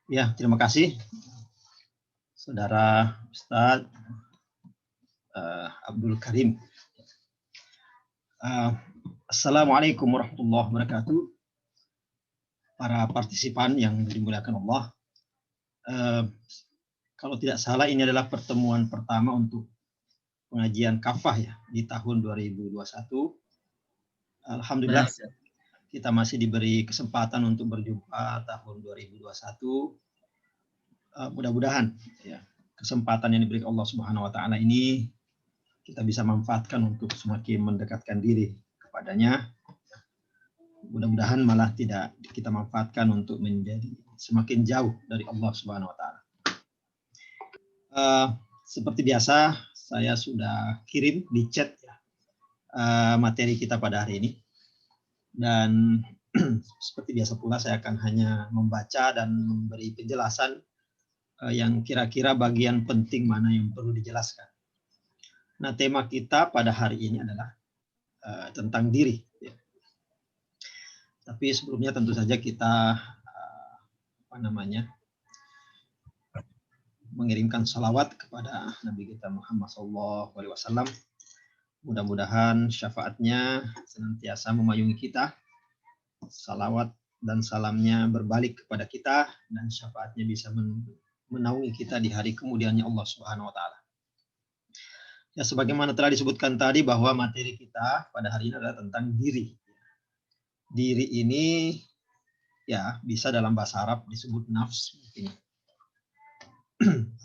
Ya, terima kasih, Saudara Ustadz Abdul Karim. Assalamualaikum warahmatullahi wabarakatuh. Para partisipan yang dimuliakan Allah. Kalau tidak salah, ini adalah pertemuan pertama untuk pengajian kafah ya di tahun 2021. Alhamdulillah kita masih diberi kesempatan untuk berjumpa tahun 2021. Mudah-mudahan ya, kesempatan yang diberi Allah Subhanahu wa taala ini kita bisa manfaatkan untuk semakin mendekatkan diri kepadanya. Mudah-mudahan malah tidak kita manfaatkan untuk menjadi semakin jauh dari Allah Subhanahu wa taala. Seperti biasa, saya sudah kirim di chat ya, materi kita pada hari ini. Dan seperti biasa pula saya akan hanya membaca dan memberi penjelasan yang kira-kira bagian penting mana yang perlu dijelaskan. Nah, tema kita pada hari ini adalah tentang diri. Ya. Tapi sebelumnya tentu saja kita mengirimkan salawat kepada Nabi kita Muhammad SAW. Mudah-mudahan syafaatnya senantiasa memayungi kita. Salawat dan salamnya berbalik kepada kita dan syafaatnya bisa menaungi kita di hari kemudiannya Allah Subhanahu wa taala. Ya, sebagaimana telah disebutkan tadi bahwa materi kita pada hari ini adalah tentang diri. Diri ini ya bisa dalam bahasa Arab disebut nafs mungkin.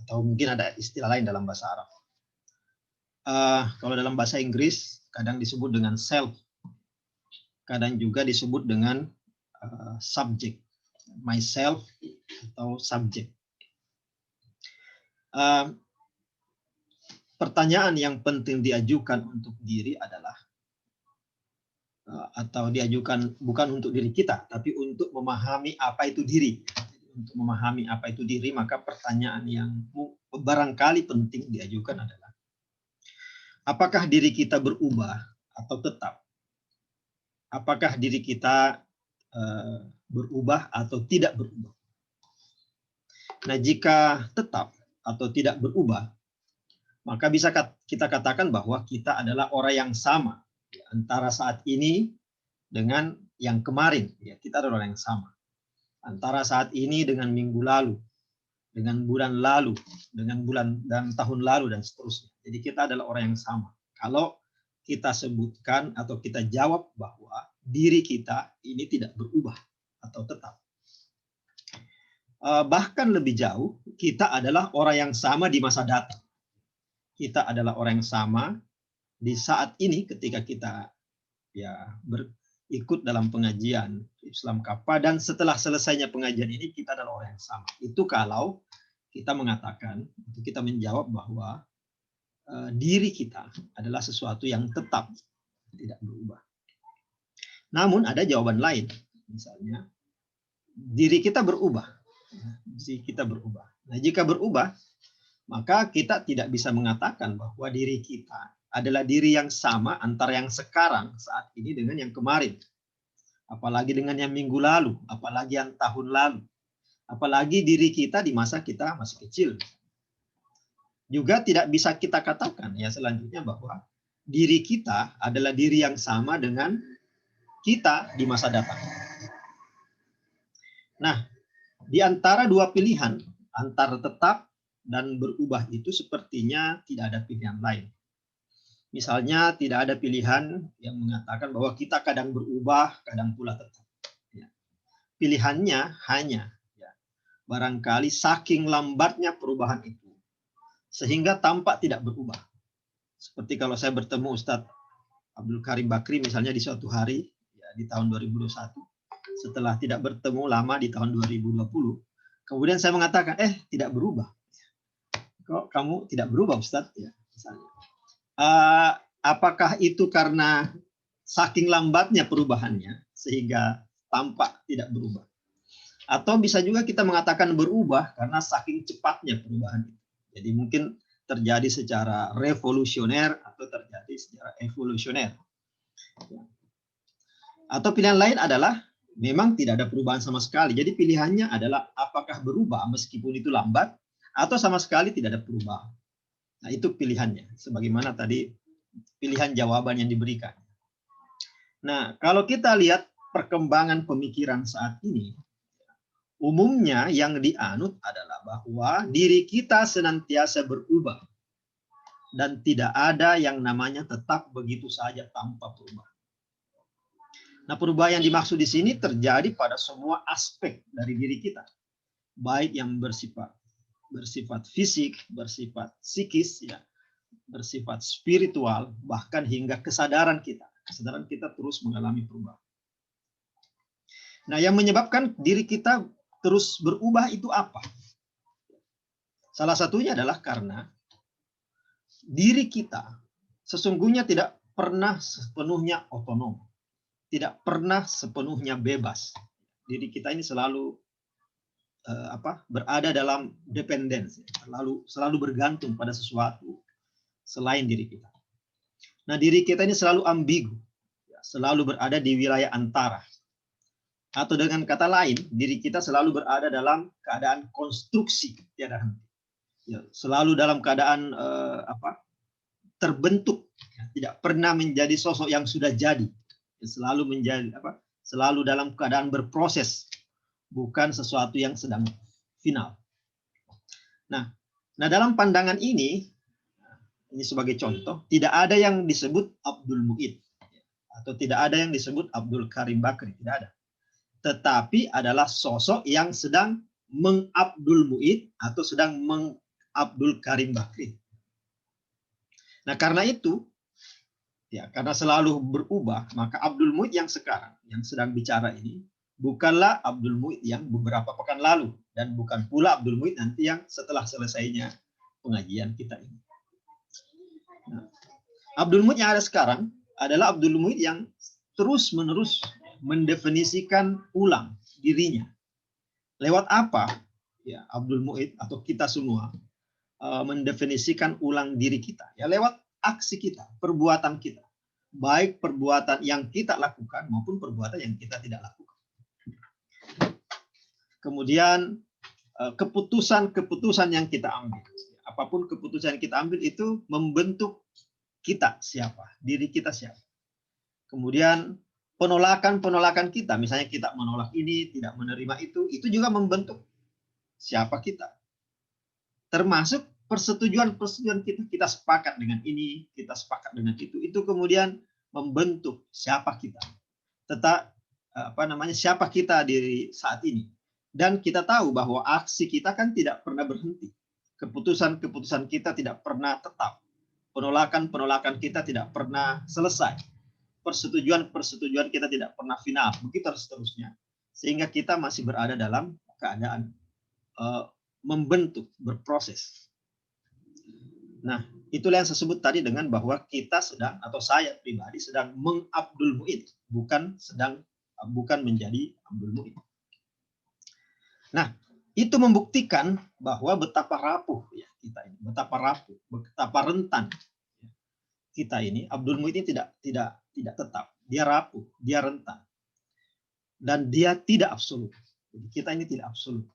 Atau mungkin ada istilah lain dalam bahasa Arab. Kalau dalam bahasa Inggris kadang disebut dengan self. Kadang juga disebut dengan subject. Myself atau subject. Pertanyaan yang penting diajukan untuk diri adalah atau diajukan bukan untuk diri kita, tapi untuk memahami apa itu diri. Untuk memahami apa itu diri, maka pertanyaan yang barangkali penting diajukan adalah apakah diri kita berubah atau tetap? Apakah diri kita berubah atau tidak berubah? Nah, jika tetap atau tidak berubah, maka bisa kita katakan bahwa kita adalah orang yang sama antara saat ini dengan yang kemarin. Ya, kita adalah orang yang sama. Antara saat ini dengan minggu lalu, dengan bulan lalu, dengan bulan dan tahun lalu, dan seterusnya. Jadi kita adalah orang yang sama. Kalau kita sebutkan atau kita jawab bahwa diri kita ini tidak berubah atau tetap. Bahkan lebih jauh, kita adalah orang yang sama di masa datang. Kita adalah orang yang sama di saat ini ketika kita ya berikut dalam pengajian Islam Kapa, dan setelah selesainya pengajian ini kita adalah orang yang sama. Itu kalau kita mengatakan, kita menjawab bahwa diri kita adalah sesuatu yang tetap, tidak berubah. Namun ada jawaban lain, misalnya diri kita berubah. Diri kita berubah. Nah, jika berubah, maka kita tidak bisa mengatakan bahwa diri kita adalah diri yang sama antara yang sekarang saat ini dengan yang kemarin. Apalagi dengan yang minggu lalu, apalagi yang tahun lalu. Apalagi diri kita di masa kita masih kecil. Juga tidak bisa kita katakan ya selanjutnya bahwa diri kita adalah diri yang sama dengan kita di masa datang. Nah, di antara dua pilihan, antara tetap dan berubah itu sepertinya tidak ada pilihan lain. Misalnya tidak ada pilihan yang mengatakan bahwa kita kadang berubah, kadang pula tetap. Ya. Pilihannya hanya ya, barangkali saking lambatnya perubahan itu, sehingga tampak tidak berubah. Seperti kalau saya bertemu Ustadz Abdul Karim Bakri misalnya di suatu hari ya, di tahun 2021, setelah tidak bertemu lama di tahun 2020, kemudian saya mengatakan, tidak berubah. Kok kamu tidak berubah Ustadz? Ya, misalnya. Apakah itu karena saking lambatnya perubahannya sehingga tampak tidak berubah? Atau bisa juga kita mengatakan berubah karena saking cepatnya perubahan itu. Jadi mungkin terjadi secara revolusioner atau terjadi secara evolusioner. Atau pilihan lain adalah memang tidak ada perubahan sama sekali. Jadi pilihannya adalah apakah berubah meskipun itu lambat atau sama sekali tidak ada perubahan. Nah, itu pilihannya. Sebagaimana tadi pilihan jawaban yang diberikan. Nah, kalau kita lihat perkembangan pemikiran saat ini, umumnya yang dianut adalah bahwa diri kita senantiasa berubah dan tidak ada yang namanya tetap begitu saja tanpa perubahan. Nah, perubahan yang dimaksud di sini terjadi pada semua aspek dari diri kita, baik yang bersifat fisik, bersifat psikis, ya, bersifat spiritual, bahkan hingga kesadaran kita. Kesadaran kita terus mengalami perubahan. Nah, yang menyebabkan diri kita terus berubah itu apa? Salah satunya adalah karena diri kita sesungguhnya tidak pernah sepenuhnya otonom, tidak pernah sepenuhnya bebas. Diri kita ini selalu berada dalam dependensi, selalu bergantung pada sesuatu selain diri kita. Nah, diri kita ini selalu ambigu, selalu berada di wilayah antara. Atau dengan kata lain, diri kita selalu berada dalam keadaan konstruksi tiada henti. Ya, selalu dalam keadaan terbentuk, tidak pernah menjadi sosok yang sudah jadi. Selalu menjadi selalu dalam keadaan berproses, bukan sesuatu yang sedang final. Nah, dalam pandangan ini sebagai contoh, tidak ada yang disebut Abdul Mu'id atau tidak ada yang disebut Abdul Karim Bakri, tidak ada. Tetapi adalah sosok yang sedang mengabdul Mu'id atau sedang mengabdul Karim Bakri. Nah, karena itu, ya, karena selalu berubah, maka Abdul Mu'id yang sekarang, yang sedang bicara ini, bukanlah Abdul Mu'id yang beberapa pekan lalu, dan bukan pula Abdul Mu'id nanti yang setelah selesainya pengajian kita ini. Nah, Abdul Mu'id yang ada sekarang adalah Abdul Mu'id yang terus-menerus mendefinisikan ulang dirinya. Lewat apa? Ya, Abdul Mu'id atau kita semua mendefinisikan ulang diri kita. Ya, lewat aksi kita, perbuatan kita. Baik perbuatan yang kita lakukan maupun perbuatan yang kita tidak lakukan. Kemudian keputusan-keputusan yang kita ambil. Apapun keputusan yang kita ambil itu membentuk kita siapa, diri kita siapa. Kemudian penolakan-penolakan kita, misalnya kita menolak ini, tidak menerima itu juga membentuk siapa kita. Termasuk persetujuan-persetujuan kita sepakat dengan ini, kita sepakat dengan itu kemudian membentuk siapa kita. Siapa kita di saat ini. Dan kita tahu bahwa aksi kita kan tidak pernah berhenti. Keputusan-keputusan kita tidak pernah tetap. Penolakan-penolakan kita tidak pernah selesai. Persetujuan-persetujuan kita tidak pernah final. Begitu seterusnya. Sehingga kita masih berada dalam keadaan membentuk, berproses. Nah, itulah yang saya sebut tadi dengan bahwa kita sedang, atau saya pribadi sedang mengabdul Mu'id, bukan menjadi Abdul Mu'id. Nah, itu membuktikan bahwa betapa rapuh ya kita ini, betapa rentan kita ini. Abdul Mu'id ini tidak tetap, dia rapuh, dia rentan, dan dia tidak absolut. Jadi kita ini tidak absolut.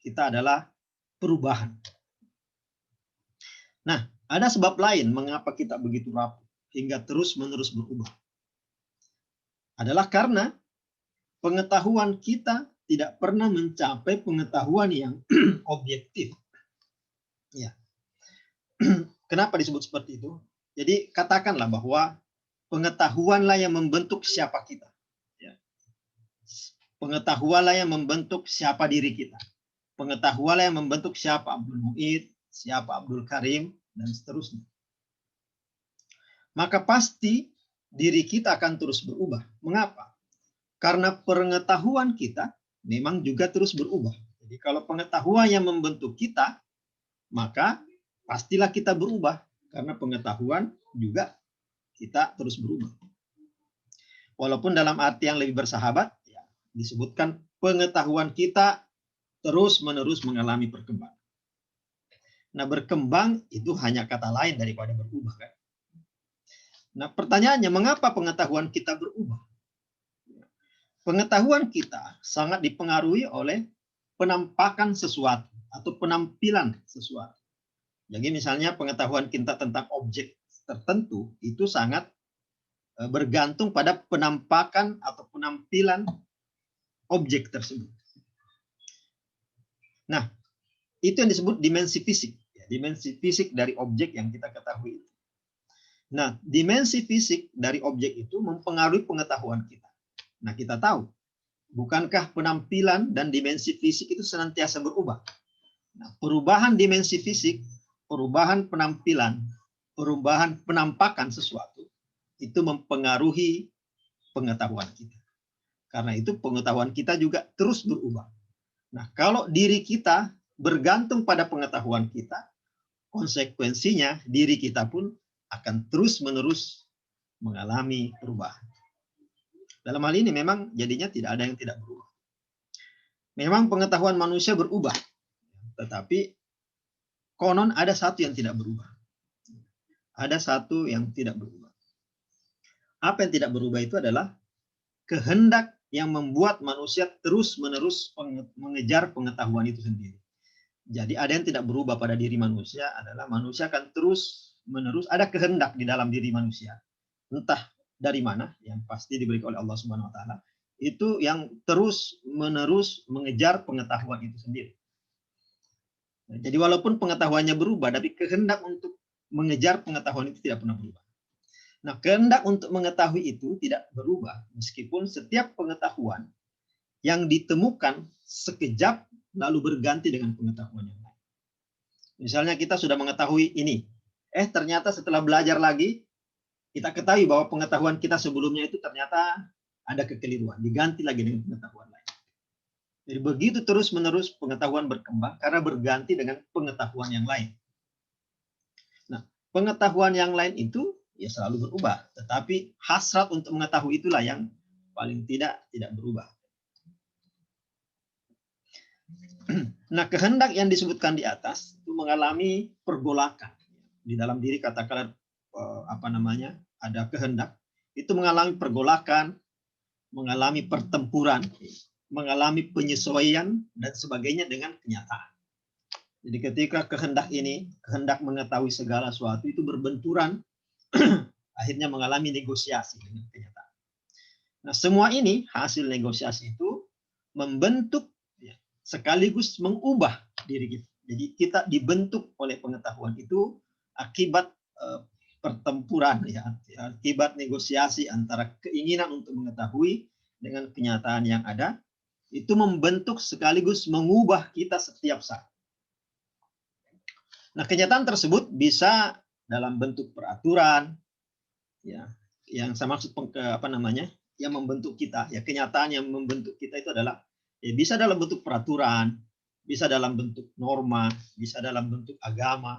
Kita adalah perubahan. Nah, ada sebab lain mengapa kita begitu rapuh hingga terus-menerus berubah. Adalah karena pengetahuan kita tidak pernah mencapai pengetahuan yang objektif. Ya. Kenapa disebut seperti itu? Jadi katakanlah bahwa pengetahuanlah yang membentuk siapa kita. Ya. Pengetahuanlah yang membentuk siapa diri kita. Pengetahuanlah yang membentuk siapa Abdul Mu'id, siapa Abdul Karim, dan seterusnya. Maka pasti diri kita akan terus berubah. Mengapa? Karena pengetahuan kita memang juga terus berubah. Jadi kalau pengetahuan yang membentuk kita, maka pastilah kita berubah. Karena pengetahuan juga kita terus berubah. Walaupun dalam arti yang lebih bersahabat, ya, disebutkan pengetahuan kita terus-menerus mengalami perkembangan. Nah, berkembang itu hanya kata lain daripada berubah, kan? Nah, pertanyaannya, mengapa pengetahuan kita berubah? pengetahuan kita sangat dipengaruhi oleh penampakan sesuatu atau penampilan sesuatu. Jadi misalnya pengetahuan kita tentang objek tertentu itu sangat bergantung pada penampakan atau penampilan objek tersebut. Nah, itu yang disebut dimensi fisik. Dimensi fisik dari objek yang kita ketahui. Nah, dimensi fisik dari objek itu mempengaruhi pengetahuan kita. Nah, kita tahu, bukankah penampilan dan dimensi fisik itu senantiasa berubah? Nah, perubahan dimensi fisik, perubahan penampilan, perubahan penampakan sesuatu, itu mempengaruhi pengetahuan kita. Karena itu pengetahuan kita juga terus berubah. Nah, kalau diri kita bergantung pada pengetahuan kita, konsekuensinya diri kita pun akan terus-menerus mengalami perubahan. Dalam hal ini memang jadinya tidak ada yang tidak berubah. Memang pengetahuan manusia berubah, tetapi konon ada satu yang tidak berubah. Ada satu yang tidak berubah. Apa yang tidak berubah itu adalah kehendak yang membuat manusia terus-menerus mengejar pengetahuan itu sendiri. Jadi ada yang tidak berubah pada diri manusia adalah manusia akan terus-menerus ada kehendak di dalam diri manusia. Entah dari mana, yang pasti diberikan oleh Allah Subhanahu wa taala, itu yang terus-menerus mengejar pengetahuan itu sendiri. Nah, jadi walaupun pengetahuannya berubah, tapi kehendak untuk mengejar pengetahuan itu tidak pernah berubah. Nah, kehendak untuk mengetahui itu tidak berubah meskipun setiap pengetahuan yang ditemukan sekejap lalu berganti dengan pengetahuan yang lain. Misalnya kita sudah mengetahui ini, ternyata setelah belajar lagi kita ketahui bahwa pengetahuan kita sebelumnya itu ternyata ada kekeliruan, diganti lagi dengan pengetahuan lain. Jadi begitu terus-menerus pengetahuan berkembang karena berganti dengan pengetahuan yang lain. Nah, pengetahuan yang lain itu ya selalu berubah, tetapi hasrat untuk mengetahui itulah yang paling tidak berubah. Nah, kehendak yang disebutkan di atas itu mengalami pergolakan di dalam diri, katakanlah ada kehendak itu mengalami pergolakan, mengalami pertempuran, mengalami penyesuaian dan sebagainya dengan kenyataan. Jadi ketika kehendak mengetahui segala sesuatu itu berbenturan, akhirnya mengalami negosiasi dengan kenyataan. Nah, semua ini hasil negosiasi itu membentuk sekaligus mengubah diri kita. Jadi kita dibentuk oleh pengetahuan itu akibat pertempuran, akibat negosiasi antara keinginan untuk mengetahui dengan kenyataan yang ada, itu membentuk sekaligus mengubah kita setiap saat. Nah, kenyataan tersebut bisa dalam bentuk peraturan, yang saya maksud yang membentuk kita, kenyataan yang membentuk kita itu adalah bisa dalam bentuk peraturan, bisa dalam bentuk norma, bisa dalam bentuk agama,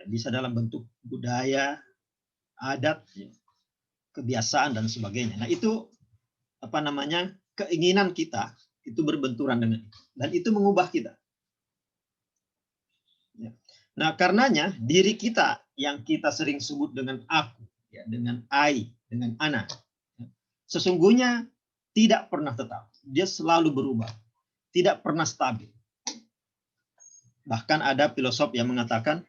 bisa dalam bentuk budaya, adat, kebiasaan dan sebagainya. Nah, itu keinginan kita itu berbenturan dengan itu, dan itu mengubah kita. Nah, karenanya diri kita yang kita sering sebut dengan aku, dengan I, dengan ana, sesungguhnya tidak pernah tetap. Dia selalu berubah, tidak pernah stabil. Bahkan ada filosof yang mengatakan,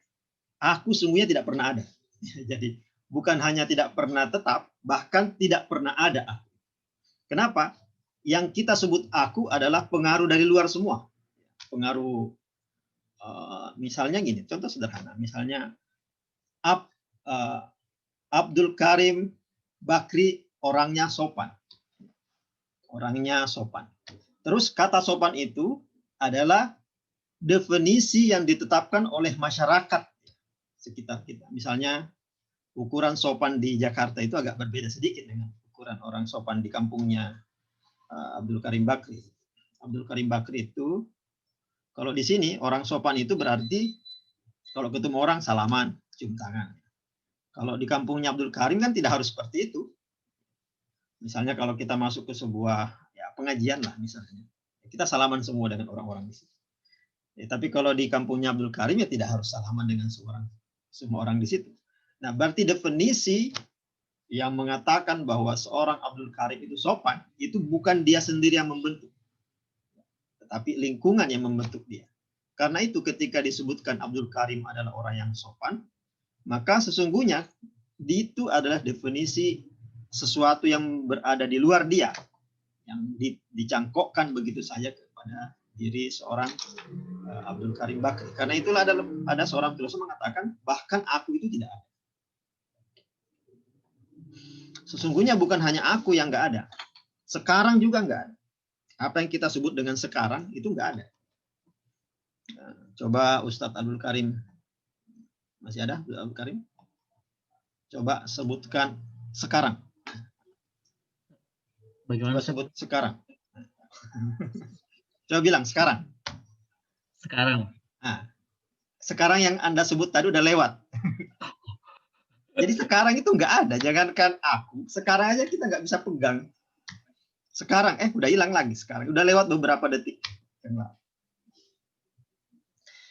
aku sungguhnya tidak pernah ada. Jadi bukan hanya tidak pernah tetap, bahkan tidak pernah ada aku. Kenapa? Yang kita sebut aku adalah pengaruh dari luar semua. Pengaruh, misalnya gini, contoh sederhana. Misalnya Abdul Karim Bakri orangnya sopan. Orangnya sopan. Terus kata sopan itu adalah definisi yang ditetapkan oleh masyarakat sekitar kita. Misalnya ukuran sopan di Jakarta itu agak berbeda sedikit dengan ukuran orang sopan di kampungnya Abdul Karim Bakri. Abdul Karim Bakri itu kalau di sini orang sopan itu berarti kalau ketemu orang salaman, cium tangan. Kalau di kampungnya Abdul Karim kan tidak harus seperti itu. Misalnya kalau kita masuk ke sebuah pengajian lah misalnya, kita salaman semua dengan orang-orang di situ. Tapi kalau di kampungnya Abdul Karim tidak harus salaman dengan semua orang di situ. Nah, berarti definisi yang mengatakan bahwa seorang Abdul Karim itu sopan, itu bukan dia sendiri yang membentuk, tetapi lingkungan yang membentuk dia. Karena itu ketika disebutkan Abdul Karim adalah orang yang sopan, maka sesungguhnya itu adalah definisi sesuatu yang berada di luar dia, yang dicangkokkan begitu saja kepada diri seorang Abdul Karim Bakri. Karena itulah ada seorang filosof mengatakan, bahkan aku itu tidak ada. Sesungguhnya bukan hanya aku yang nggak ada. Sekarang juga nggak ada. Apa yang kita sebut dengan sekarang itu nggak ada. Nah, coba Ustadz Abdul Karim. Masih ada Abdul Karim? Coba sebutkan sekarang. Bagaimana? Coba sebut sekarang. Coba bilang sekarang. Sekarang. Nah, sekarang yang Anda sebut tadi udah lewat. Jadi sekarang itu nggak ada. Jangankan aku, sekarang aja kita nggak bisa pegang. Sekarang, udah hilang lagi sekarang. Udah lewat beberapa detik.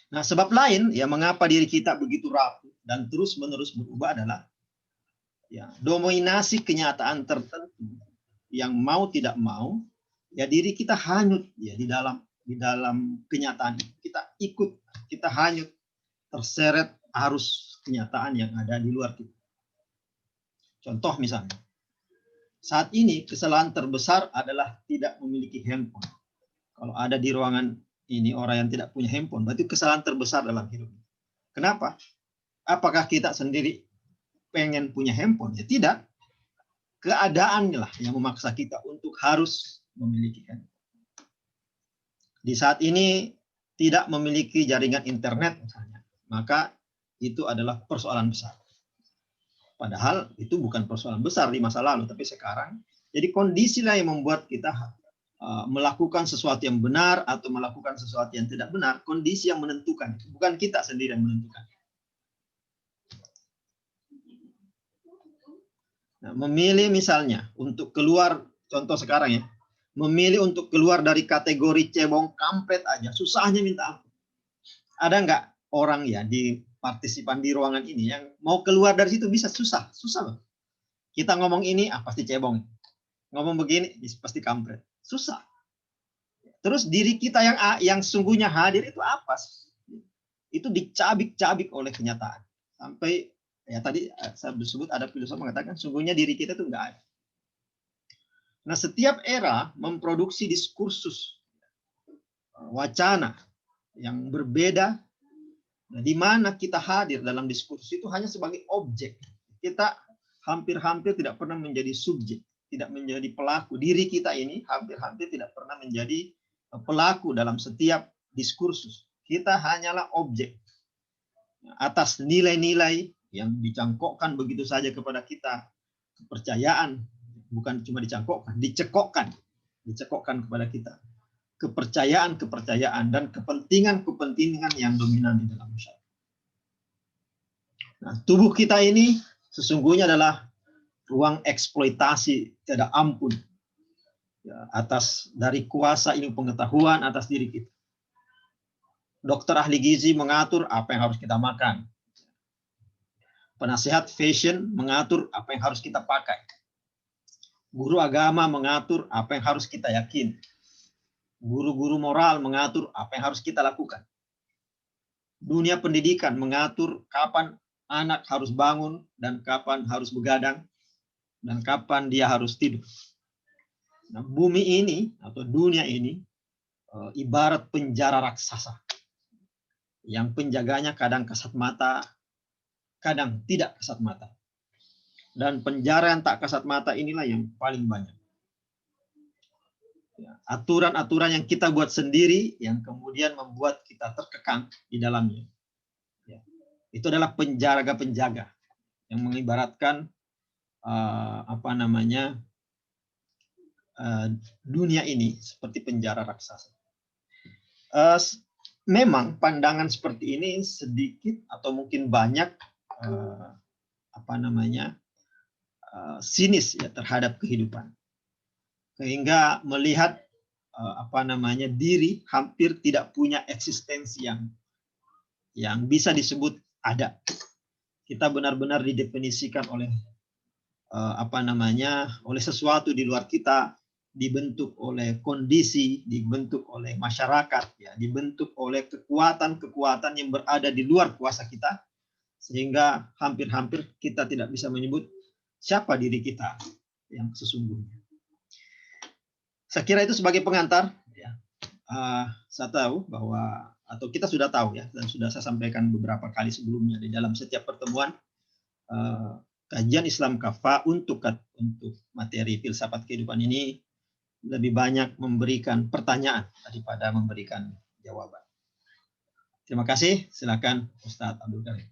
Nah, sebab lain ya mengapa diri kita begitu rapuh dan terus-menerus berubah adalah ya dominasi kenyataan tertentu yang mau tidak mau ya diri kita hanyut ya di dalam kenyataan itu. Kita ikut, kita hanyut, terseret arus kenyataan yang ada di luar kita. Contoh misalnya, saat ini kesalahan terbesar adalah tidak memiliki handphone. Kalau ada di ruangan ini orang yang tidak punya handphone, berarti kesalahan terbesar dalam hidup. Kenapa? Apakah kita sendiri pengen punya handphone? Ya tidak. Keadaannya lah yang memaksa kita untuk harus memiliki handphone. Di saat ini tidak memiliki jaringan internet misalnya, maka itu adalah persoalan besar. Padahal itu bukan persoalan besar di masa lalu, tapi sekarang. Jadi kondisilah yang membuat kita melakukan sesuatu yang benar atau melakukan sesuatu yang tidak benar. Kondisi yang menentukan, bukan kita sendiri yang menentukan. Nah, memilih misalnya untuk keluar, contoh sekarang ya, memilih untuk keluar dari kategori cebong kampret aja, susahnya minta ampun. Ada nggak orang ya di partisipan di ruangan ini yang mau keluar dari situ bisa susah loh. Kita ngomong ini pasti cebong, ngomong begini pasti kampret, susah. Terus diri kita yang sungguhnya hadir itu apa? Itu dicabik-cabik oleh kenyataan sampai ya tadi saya sebut ada filosof mengatakan sungguhnya diri kita itu nggak ada. Nah, setiap era memproduksi diskursus wacana yang berbeda. Nah, di mana kita hadir dalam diskursus itu hanya sebagai objek. Kita hampir-hampir tidak pernah menjadi subjek, tidak menjadi pelaku. Diri kita ini hampir-hampir tidak pernah menjadi pelaku dalam setiap diskursus. Kita hanyalah objek atas nilai-nilai yang dicangkokkan begitu saja kepada kita. Kepercayaan, bukan cuma dicangkokkan, dicekokkan kepada kita. Kepercayaan dan kepentingan yang dominan di dalam masyarakat. Nah, tubuh kita ini sesungguhnya adalah ruang eksploitasi tidak ampun ya, atas dari kuasa ilmu pengetahuan atas diri kita. Dokter ahli gizi mengatur apa yang harus kita makan. Penasihat fashion mengatur apa yang harus kita pakai. Guru agama mengatur apa yang harus kita yakini. Guru-guru moral mengatur apa yang harus kita lakukan. Dunia pendidikan mengatur kapan anak harus bangun dan kapan harus begadang dan kapan dia harus tidur. Nah, bumi ini atau dunia ini ibarat penjara raksasa yang penjaganya kadang kasat mata, kadang tidak kasat mata. Dan penjara yang tak kasat mata inilah yang paling banyak. Aturan-aturan yang kita buat sendiri yang kemudian membuat kita terkekang di dalamnya. Ya. Itu adalah penjaga-penjaga yang mengibaratkan dunia ini seperti penjara raksasa. Memang pandangan seperti ini sedikit atau mungkin banyak sinis ya terhadap kehidupan. Sehingga melihat diri hampir tidak punya eksistensi yang bisa disebut ada. Kita benar-benar didefinisikan oleh oleh sesuatu di luar kita, dibentuk oleh kondisi, dibentuk oleh masyarakat, ya, dibentuk oleh kekuatan-kekuatan yang berada di luar kuasa kita, sehingga hampir-hampir kita tidak bisa menyebut siapa diri kita yang sesungguhnya. Saya kira itu sebagai pengantar. Ya. Saya tahu bahwa, atau kita sudah tahu ya, dan sudah saya sampaikan beberapa kali sebelumnya di dalam setiap pertemuan, kajian Islam Kafah untuk materi filsafat kehidupan ini lebih banyak memberikan pertanyaan daripada memberikan jawaban. Terima kasih. Silakan Ustadz Abdul Karim.